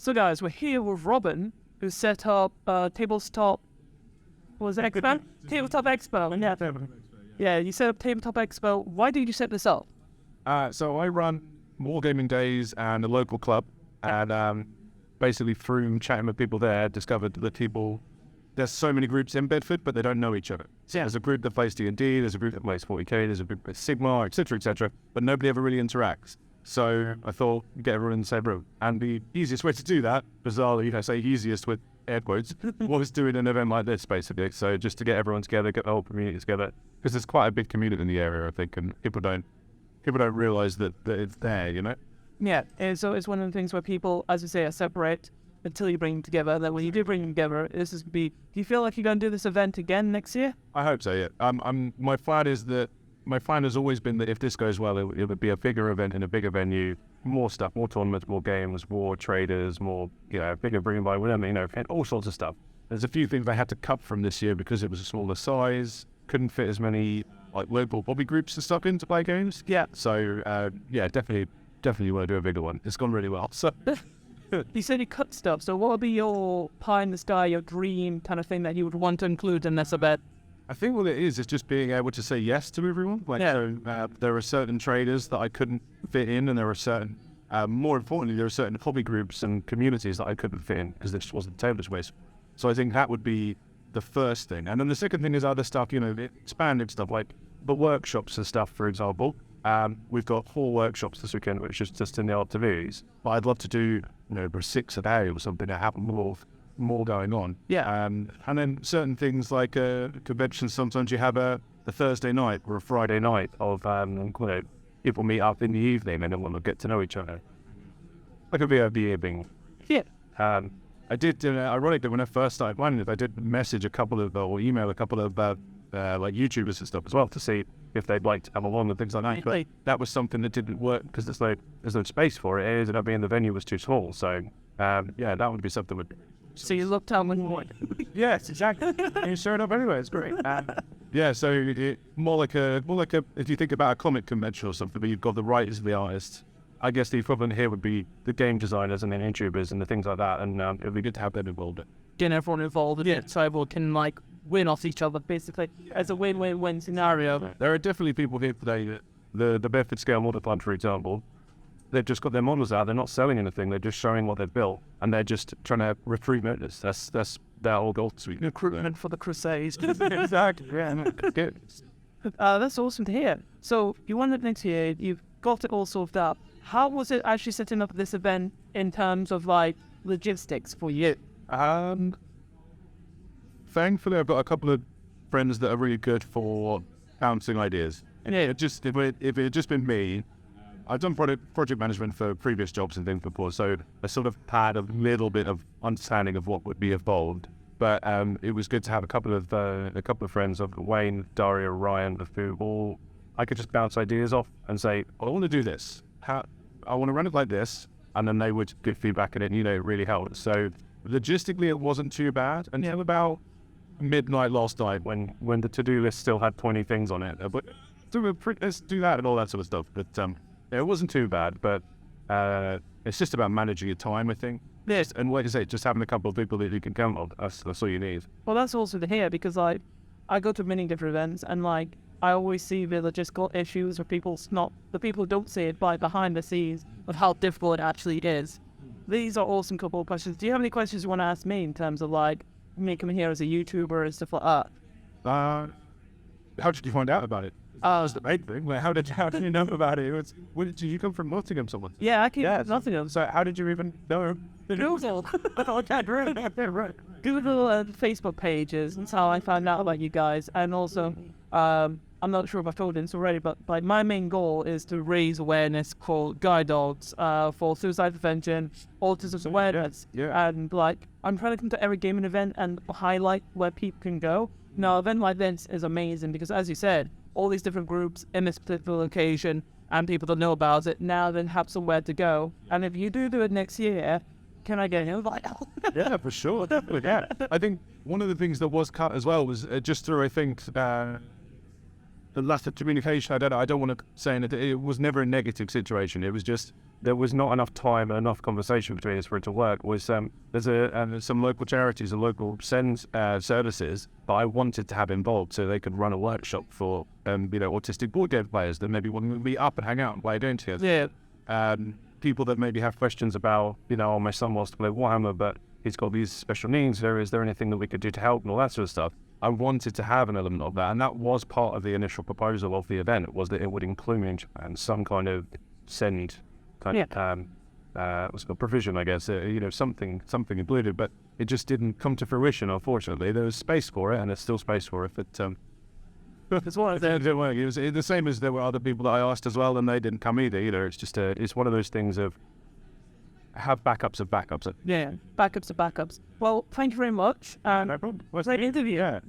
So guys, we're here with Robin, who set up Tabletop, what was it, Expo? Tabletop Expo. Yeah. Yeah, you set up Tabletop Expo. Why did you set this up? So I run wargaming days and a local club, and basically through chatting with people there, discovered that there's so many groups in Bedford, but they don't know each other. So there's a group that plays D&D, there's a group that plays 40k, there's a group that plays Sigma, etc., but nobody ever really interacts. So I thought, get everyone in the same room. And the easiest way to do that, bizarrely, I say easiest with air quotes, was doing an event like this, basically. So just to get everyone together, get the whole community together, because there's quite a big community in the area, I think, and people don't realise that it's there, you know? Yeah, and so it's one of the things where people, as you say, are separate until you bring them together. And then when you do bring them together, do you feel like you're going to do this event again next year? I hope so, yeah. My plan has always been that if this goes well, it would be a bigger event in a bigger venue, more stuff, more tournaments, more games, more traders, more, bigger bring by, whatever, and all sorts of stuff. There's a few things I had to cut from this year because it was a smaller size, couldn't fit as many like local hobby groups and stuff in to play games. Yeah. So, definitely want to do a bigger one. It's gone really well. So. You said you cut stuff, so what would be your pie in the sky, your dream kind of thing that you would want to include in this event? I think what it is just being able to say yes to everyone. There are certain traders that I couldn't fit in, and there are certain, more importantly, there are certain hobby groups and communities that I couldn't fit in because this wasn't table space. So I think that would be the first thing. And then the second thing is other stuff, expanded stuff like the workshops and stuff, for example. We've got 4 workshops this weekend, which is just in the activities. But I'd love to do, 6 a day or something to have more going on. Yeah. And then certain things like conventions, sometimes you have a Thursday night or a Friday night of people meet up in the evening and then want to get to know each other. Like a VOD thing. Yeah. I did, ironically, when I first started planning it, I did message or email a couple of like YouTubers and stuff as well to see if they'd like to come along and things like that. But that was something that didn't work because there's no space for it. It ended up being the venue was too small. So that would be something. So you looked out when you wanted. Yes, exactly. And you showed up anyway. It's great. So more like a if you think about a comic convention or something, but you've got the writers and the artists. I guess the equivalent here would be the game designers and the YouTubers and the things like that. And it'd be good to have them involved. Getting everyone involved in it so everyone can win off each other, basically, as a win-win-win scenario. There are definitely people here today that the Bedford Scale Model Club, for example, they've just got their models out. They're not selling anything. They're just showing what they've built, and they're just trying to recruit members. That's their whole goal. Recruitment for the Crusades. Exactly. Yeah. Good. That's awesome to hear. So you won it next year. You've got it all sorted out. How was it actually setting up this event in terms of logistics for you? Thankfully, I've got a couple of friends that are really good for bouncing ideas. And if it had just been me, I've done project management for previous jobs and things before, so I sort of had a little bit of understanding of what would be involved. But it was good to have a couple of friends of Wayne, Daria, Ryan, who all I could just bounce ideas off and say, I want to do this. I want to run it like this, and then they would give feedback on it, and it really helped. So logistically, it wasn't too bad until about midnight last night when the to-do list still had 20 things on it. But let's do that and all that sort of stuff. But it wasn't too bad. But it's just about managing your time, I think. Yes. And like I say, just having a couple of people that you can count on. That's all you need. Well, that's also to hear because I go to many different events and I always see the logistical issues where the people don't see it behind the scenes of how difficult it actually is. These are awesome couple of questions. Do you have any questions you want to ask me in terms of me coming here as a YouTuber and stuff like that? How did you find out about it? That's the main thing. How did you know about it? Did you come from Nottingham, someone? Yeah, I came from Nottingham. So how did you even know? Google. Google and Facebook pages. That's how I found out about you guys. And also, I'm not sure if I've told you this already, but my main goal is to raise awareness for guide dogs, for suicide prevention, autism awareness. Yeah. And I'm trying to come to every gaming event and highlight where people can go. Now, an event like this is amazing because, as you said, all these different groups in this particular location and people that know about it now then have somewhere to go. And if you do it next year, can I get an invite? Yeah, for sure. Definitely, yeah. I think one of the things that was cut as well was just through, I think, the lack of communication. I don't want to say anything. It was never a negative situation. It was just there was not enough time and enough conversation between us for it to work. There's some local charities and local send services that I wanted to have involved, so they could run a workshop for autistic board game players that maybe want to meet up and hang out and play games together. Yeah. People that maybe have questions about, my son wants to play Warhammer, but he's got these special needs. Is there anything that we could do to help and all that sort of stuff? I wanted to have an element of that, and that was part of the initial proposal of the event, was that it would include some kind of send what's called provision, I guess, something included, but it just didn't come to fruition, unfortunately. There was space for it, and there's still space for it, but It's one of it didn't work. It was the same as there were other people that I asked as well, and they didn't come either. It's just it's one of those things of have backups of backups. Yeah, backups of backups. Well, thank you very much. No problem. Was that interview? Yeah.